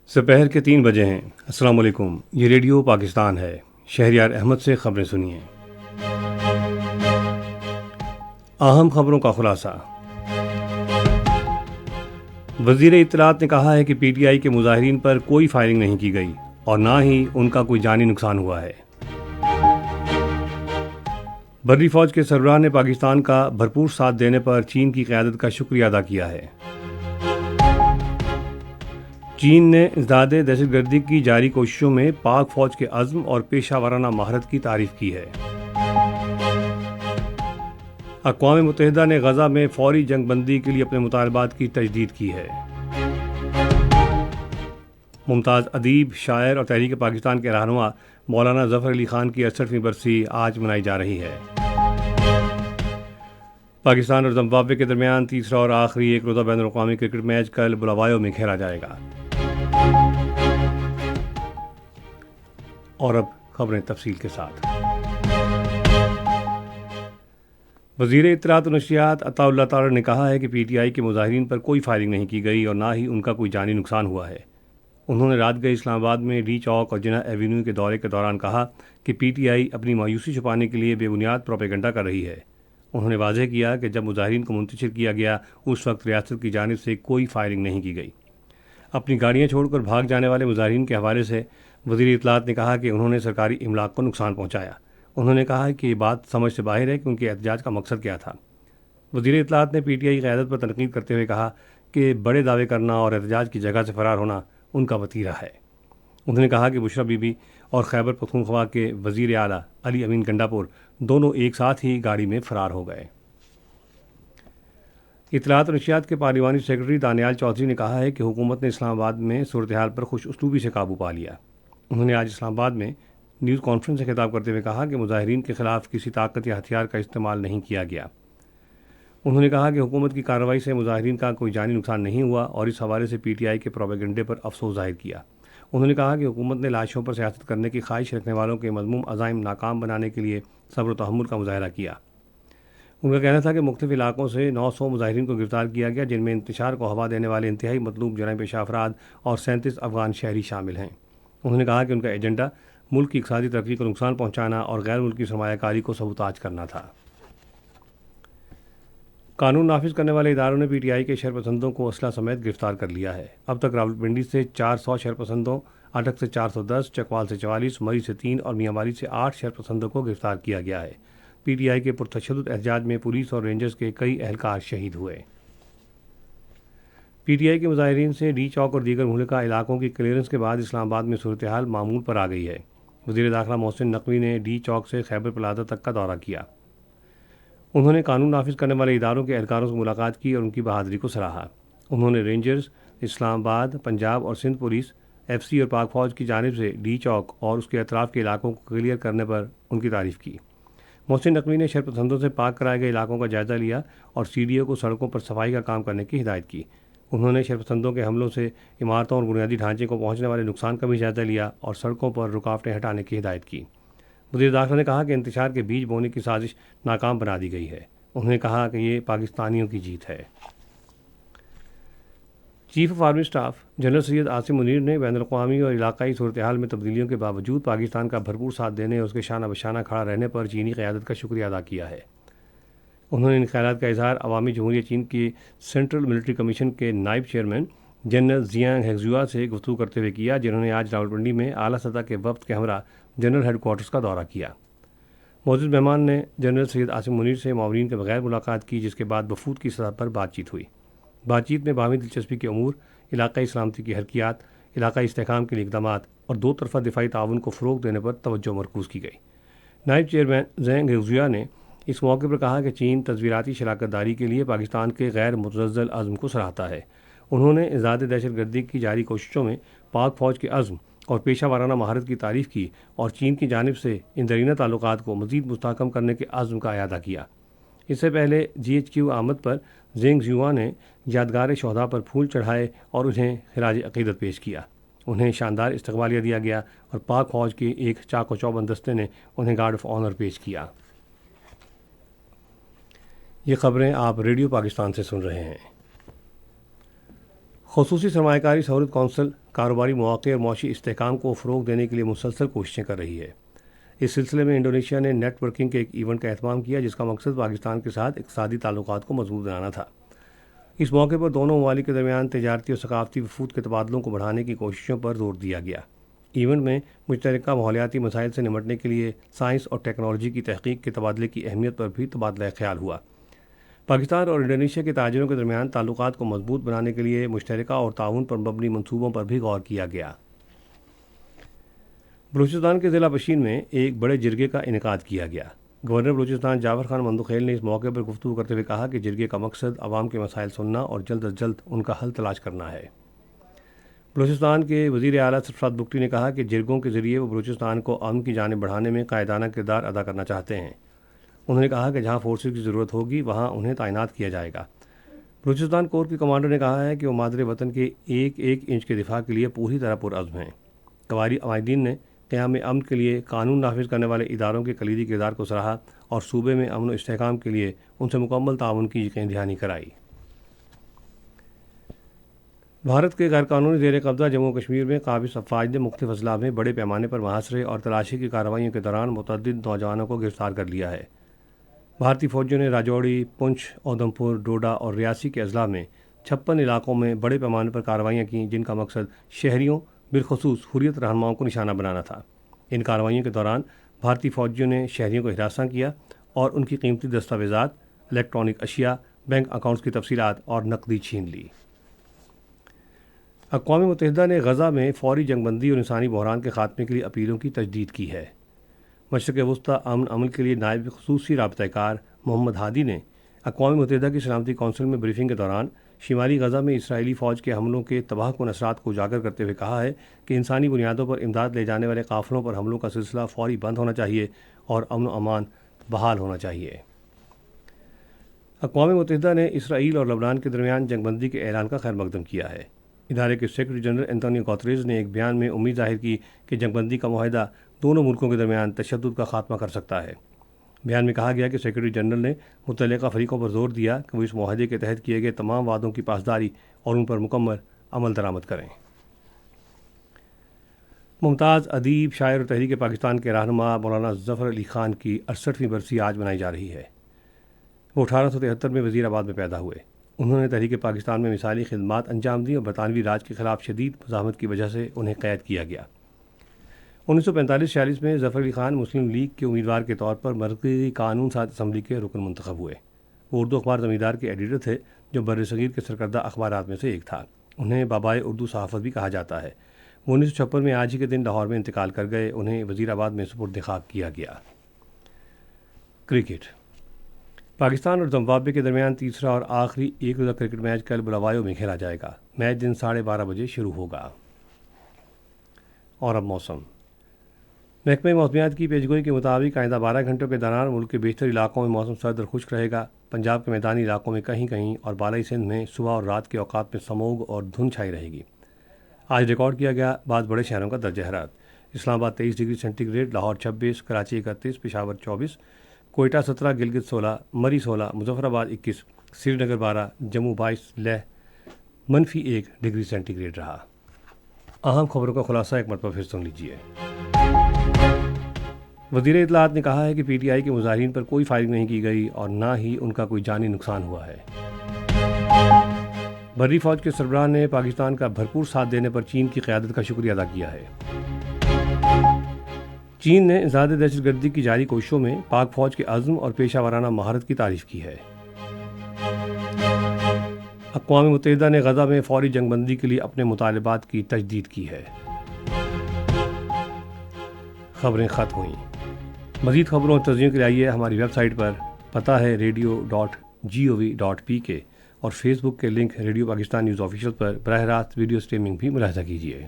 دوپہر کے 3 بجے ہیں۔ السلام علیکم، یہ ریڈیو پاکستان ہے۔ شہریار احمد سے خبریں سنیے۔ اہم خبروں کا خلاصہ۔ وزیر اطلاعات نے کہا ہے کہ پی ٹی آئی کے مظاہرین پر کوئی فائرنگ نہیں کی گئی اور نہ ہی ان کا کوئی جانی نقصان ہوا ہے۔ بحری فوج کے سربراہ نے پاکستان کا بھرپور ساتھ دینے پر چین کی قیادت کا شکریہ ادا کیا ہے۔ چین نے ازداد دہشت گردی کی جاری کوششوں میں پاک فوج کے عزم اور پیشہ ورانہ مہارت کی تعریف کی ہے۔ اقوام متحدہ نے غزہ میں فوری جنگ بندی کے لیے اپنے مطالبات کی تجدید کی ہے۔ ممتاز ادیب، شاعر اور تحریک پاکستان کے رہنما مولانا ظفر علی خان کی 68ویں برسی آج منائی جا رہی ہے۔ پاکستان اور زمبابوے کے درمیان تیسرا اور آخری ایک روزہ بین الاقوامی کرکٹ میچ کل بلاوایو میں کھیلا جائے گا۔ اور اب خبریں تفصیل کے ساتھ۔ وزیر اطلاعات و نشریات عطا اللہ تعالی نے کہا ہے کہ پی ٹی آئی کے مظاہرین پر کوئی فائرنگ نہیں کی گئی اور نہ ہی ان کا کوئی جانی نقصان ہوا ہے۔ انہوں نے رات گئے اسلام آباد میں ڈی چوک اور جناح ایوینیو کے دورے کے دوران کہا کہ پی ٹی آئی اپنی مایوسی چھپانے کے لیے بے بنیاد پروپیگنڈا کر رہی ہے۔ انہوں نے واضح کیا کہ جب مظاہرین کو منتشر کیا گیا اس وقت ریاست کی جانب سے کوئی فائرنگ نہیں کی گئی۔ اپنی گاڑیاں چھوڑ کر بھاگ جانے والے مظاہرین کے حوالے سے وزیر اطلاعات نے کہا کہ انہوں نے سرکاری املاک کو نقصان پہنچایا۔ انہوں نے کہا کہ یہ بات سمجھ سے باہر ہے کہ ان کے احتجاج کا مقصد کیا تھا۔ وزیر اطلاعات نے پی ٹی آئی قیادت پر تنقید کرتے ہوئے کہا کہ بڑے دعوے کرنا اور احتجاج کی جگہ سے فرار ہونا ان کا وتیرہ ہے۔ انہوں نے کہا کہ بشرا بی بی اور خیبر پختونخوا کے وزیر اعلیٰ علی امین گنڈاپور دونوں ایک ساتھ ہی گاڑی میں فرار ہو گئے۔ اطلاعات و نشریات کے پارلیمانی سیکرٹری دانیال چودھری نے کہا ہے کہ حکومت نے اسلام آباد میں صورتحال پر خوش اسلوبی سے قابو پا لیا۔ انہوں نے آج اسلام آباد میں نیوز کانفرنس سے خطاب کرتے ہوئے کہا کہ مظاہرین کے خلاف کسی طاقت یا ہتھیار کا استعمال نہیں کیا گیا۔ انہوں نے کہا کہ حکومت کی کارروائی سے مظاہرین کا کوئی جانی نقصان نہیں ہوا اور اس حوالے سے پی ٹی آئی کے پروپیگنڈے پر افسوس ظاہر کیا۔ انہوں نے کہا کہ حکومت نے لاشوں پر سیاست کرنے کی خواہش رکھنے والوں کے مذموم عزائم ناکام بنانے کے لیے صبر و تحمل کا مظاہرہ کیا۔ ان کا کہنا تھا کہ مختلف علاقوں سے 900 مظاہرین کو گرفتار کیا گیا، جن میں انتشار کو ہوا دینے والے انتہائی مطلوب جرائم پیشہ افراد اور 37 افغان شہری شامل ہیں۔ انہوں نے کہا کہ ان کا ایجنڈا ملک کی اقتصادی ترقی کو نقصان پہنچانا اور غیر ملکی سرمایہ کاری کو سبوتاژ کرنا تھا۔ قانون نافذ کرنے والے اداروں نے پی ٹی آئی کے شرپسندوں کو اسلحہ سمیت گرفتار کر لیا ہے۔ اب تک راولپنڈی سے 400 شرپسندوں، اٹک سے 410، چکوال سے 44، مری سے 3 اور میاں والی سے 8 شرپسندوں کو گرفتار کیا گیا ہے۔ پی ٹی آئی کے پرتشدد احتجاج میں پولیس اور رینجرز کے کئی اہلکار شہید ہوئے۔ پی ٹی آئی کے مظاہرین سے ڈی چوک اور دیگر مہلکہ علاقوں کی کلیئرنس کے بعد اسلام آباد میں صورتحال معمول پر آ گئی ہے۔ وزیر داخلہ محسن نقوی نے ڈی چوک سے خیبر پلازہ تک کا دورہ کیا۔ انہوں نے قانون نافذ کرنے والے اداروں کے اہلکاروں سے ملاقات کی اور ان کی بہادری کو سراہا۔ انہوں نے رینجرز، اسلام آباد، پنجاب اور سندھ پولیس، ایف سی اور پاک فوج کی جانب سے ڈی چوک اور اس کے اطراف کے علاقوں کو کلیئر کرنے پر ان کی تعریف کی۔ محسن نقوی نے شرپسندوں سے پاک کرائے گئے علاقوں کا جائزہ لیا اور سی ڈی او کو سڑکوں پر صفائی کا کام کرنے کی ہدایت کی۔ انہوں نے شرپسندوں کے حملوں سے عمارتوں اور بنیادی ڈھانچے کو پہنچنے والے نقصان کا بھی جائزہ لیا اور سڑکوں پر رکاوٹیں ہٹانے کی ہدایت کی۔ وزیر داخلہ نے کہا کہ انتشار کے بیج بونے کی سازش ناکام بنا دی گئی ہے۔ انہوں نے کہا کہ یہ پاکستانیوں کی جیت ہے۔ Chief of army staff general Syed Asim Munir نے بین الاقوامی اور علاقائی صورتحال میں تبدیلیوں کے باوجود پاکستان کا بھرپور ساتھ دینے اور اس کے شانہ بشانہ کھڑا رہنے پر چینی قیادت کا شکریہ ادا کیا ہے۔ انہوں نے ان خیالات کا اظہار عوامی جمہوریہ چین کی سینٹرل ملٹری کمیشن کے نائب چیئرمین جنرل زیانگ ہیگزوا سے گفتگو کرتے ہوئے کیا، جنہوں نے آج راولپنڈی میں اعلیٰ سطح کے وفد کے ہمراہ جنرل ہیڈ کوارٹرز کا دورہ کیا۔ معزز مہمان نے جنرل سید عاصم منیر سے معاونین کے بغیر ملاقات کی، جس کے بعد وفود کی سطح پر بات چیت ہوئی۔ بات چیت میں باہمی دلچسپی کے امور، علاقائی سلامتی کی حرکیات، علاقائی استحکام کے لیے اقدامات اور دو طرفہ دفاعی تعاون کو فروغ دینے پر توجہ مرکوز کی گئی۔ نائب چیئرمین زینگ ہیگزوا نے اس موقع پر کہا کہ چین تصویراتی شراکت داری کے لیے پاکستان کے غیر متزلزل عزم کو سراہتا ہے۔ انہوں نے ازداد دہشت گردی کی جاری کوششوں میں پاک فوج کے عزم اور پیشہ ورانہ مہارت کی تعریف کی اور چین کی جانب سے ان درینہ تعلقات کو مزید مستحکم کرنے کے عزم کا اعادہ کیا۔ اس سے پہلے جی ایچ کیو آمد پر زینگ زیوا نے یادگار شہداء پر پھول چڑھائے اور انہیں خراج عقیدت پیش کیا۔ انہیں شاندار استقبالیہ دیا گیا اور پاک فوج کے ایک چاق و چوبند دستے نے انہیں گارڈ آف آنر پیش کیا۔ یہ خبریں آپ ریڈیو پاکستان سے سن رہے ہیں۔ خصوصی سرمایہ کاری سہولت کونسل کاروباری مواقع اور معاشی استحکام کو فروغ دینے کے لیے مسلسل کوششیں کر رہی ہے۔ اس سلسلے میں انڈونیشیا نے نیٹ ورکنگ کے ایک ایونٹ کا اہتمام کیا جس کا مقصد پاکستان کے ساتھ اقتصادی تعلقات کو مضبوط بنانا تھا۔ اس موقع پر دونوں ممالک کے درمیان تجارتی اور ثقافتی وفود کے تبادلوں کو بڑھانے کی کوششوں پر زور دیا گیا۔ ایونٹ میں مشترکہ ماحولیاتی مسائل سے نمٹنے کے لیے سائنس اور ٹیکنالوجی کی تحقیق کے تبادلے کی اہمیت پر بھی تبادلہ خیال ہوا۔ پاکستان اور انڈونیشیا کے تاجروں کے درمیان تعلقات کو مضبوط بنانے کے لیے مشترکہ اور تعاون پر مبنی منصوبوں پر بھی غور کیا گیا۔ بلوچستان کے ضلع پشین میں ایک بڑے جرگے کا انعقاد کیا گیا۔ گورنر بلوچستان جعفر خان مندوخیل نے اس موقع پر گفتگو کرتے ہوئے کہا کہ جرگے کا مقصد عوام کے مسائل سننا اور جلد از جلد ان کا حل تلاش کرنا ہے۔ بلوچستان کے وزیر اعلیٰ سرفراز بگٹی نے کہا کہ جرگوں کے ذریعے وہ بلوچستان کو امن کی جانب بڑھانے میں قائدانہ کردار ادا کرنا چاہتے ہیں۔ انہوں نے کہا کہ جہاں فورسز کی ضرورت ہوگی وہاں انہیں تعینات کیا جائے گا۔ بلوچستان کور کے کمانڈر نے کہا ہے کہ وہ مادر وطن کے ایک ایک انچ کے دفاع کے لیے پوری طرح پرعزم ہیں۔ قائدین نے قیام امن کے لیے قانون نافذ کرنے والے اداروں کے کلیدی کردار کو سراہا اور صوبے میں امن و استحکام کے لیے ان سے مکمل تعاون کی یقین دہانی کرائی۔ بھارت کے غیر قانونی زیر قبضہ جموں و کشمیر میں قابض افواج نے مختلف اضلاع میں بڑے پیمانے پر محاصرے اور تلاشی کی کارروائیوں کے دوران متعدد نوجوانوں کو گرفتار کر لیا ہے۔ بھارتی فوجیوں نے راجوری، پنچ، اودھمپور، ڈوڈا اور ریاسی کے اضلاع میں 56 علاقوں میں بڑے پیمانے پر کارروائیاں کیں جن کا مقصد شہریوں بالخصوص حریت رہنماؤں کو نشانہ بنانا تھا۔ ان کارروائیوں کے دوران بھارتی فوجیوں نے شہریوں کو ہراساں کیا اور ان کی قیمتی دستاویزات، الیکٹرانک اشیاء، بینک اکاؤنٹس کی تفصیلات اور نقدی چھین لی۔ اقوام متحدہ نے غزہ میں فوری جنگ بندی اور انسانی بحران کے خاتمے کے لیے اپیلوں کی تجدید کی ہے۔ مشرق وسطی امن عمل کے لیے نائب خصوصی رابطہ کار محمد ہادی نے اقوام متحدہ کی سلامتی کونسل میں بریفنگ کے دوران شمالی غزہ میں اسرائیلی فوج کے حملوں کے تباہ کن اثرات کو اجاگر کرتے ہوئے کہا ہے کہ انسانی بنیادوں پر امداد لے جانے والے قافلوں پر حملوں کا سلسلہ فوری بند ہونا چاہیے اور امن و امان بحال ہونا چاہیے۔ اقوام متحدہ نے اسرائیل اور لبنان کے درمیان جنگ بندی کے اعلان کا خیر مقدم کیا ہے۔ ادارے کے سیکرٹری جنرل انتونیو گوتریز نے ایک بیان میں امید ظاہر کی کہ جنگ بندی کا معاہدہ دونوں ملکوں کے درمیان تشدد کا خاتمہ کر سکتا ہے۔ بیان میں کہا گیا کہ سیکرٹری جنرل نے متعلقہ فریقوں پر زور دیا کہ وہ اس معاہدے کے تحت کیے گئے تمام وعدوں کی پاسداری اور ان پر مکمل عمل درآمد کریں۔ ممتاز ادیب، شاعر اور تحریک پاکستان کے رہنما مولانا ظفر علی خان کی 68ویں برسی آج منائی جا رہی ہے۔ وہ 1873 میں وزیر آباد میں پیدا ہوئے۔ انہوں نے تحریک پاکستان میں مثالی خدمات انجام دیں اور برطانوی راج کے خلاف شدید مزاحمت کی وجہ سے انہیں قید کیا گیا۔ 1945-46 میں ظفر علی خان مسلم لیگ کے امیدوار کے طور پر مرکزی قانون ساز اسمبلی کے رکن منتخب ہوئے۔ وہ اردو اخبار زمیندار کے ایڈیٹر تھے جو بر صغیر کے سرکردہ اخبارات میں سے ایک تھا۔ انہیں بابائے اردو صحافت بھی کہا جاتا ہے۔ وہ 1956 میں آج ہی کے دن لاہور میں انتقال کر گئے۔ انہیں وزیر آباد میں سپرد خاک کیا گیا۔ کرکٹ۔ پاکستان اور زمبابوے کے درمیان تیسرا اور آخری ایک روزہ کرکٹ میچ کل بلاوایو میں کھیلا جائے گا۔ میچ دن 12:30 بجے شروع ہوگا۔ اور اب موسم۔ محکمہ موسمیات کی پیشگوئی کے مطابق آئندہ 12 گھنٹوں کے دوران ملک کے بیشتر علاقوں میں موسم سرد اور خشک رہے گا۔ پنجاب کے میدانی علاقوں میں کہیں کہیں اور بالائی سندھ میں صبح اور رات کے اوقات میں سموگ اور دھند چھائی رہے گی۔ آج ریکارڈ کیا گیا بعض بڑے شہروں کا درجہ حرارت۔ Islamabad 23 degree centigrade, Lahore 26، Karachi 31، Peshawar 24، Quetta 17، Gilgit 16، Murree 16، Muzaffarabad 21، Srinagar 12، Jammu 22، Leh -1 degree centigrade رہا۔ اہم خبروں کا خلاصہ ایک مرتبہ پھر سن لیجیے۔ وزیر اطلاعات نے کہا ہے کہ پی ٹی آئی کے مظاہرین پر کوئی فائرنگ نہیں کی گئی اور نہ ہی ان کا کوئی جانی نقصان ہوا ہے۔ بحری فوج کے سربراہ نے پاکستان کا بھرپور ساتھ دینے پر چین کی قیادت کا شکریہ ادا کیا ہے۔ چین نے انسداد دہشت گردی کی جاری کوششوں میں پاک فوج کے عزم اور پیشہ ورانہ مہارت کی تعریف کی ہے۔ اقوام متحدہ نے غزہ میں فوری جنگ بندی کے لیے اپنے مطالبات کی تجدید کی ہے۔ خبریں ختم ہوئیں۔ مزید خبروں اور تجزیوں کے لیے آئیے ہماری ویب سائٹ پر، پتہ ہے radio.gov.pk، اور فیس بک کے link radio Pakistan news official پر براہ راست ویڈیو سٹریمنگ بھی ملاحظہ کیجیے۔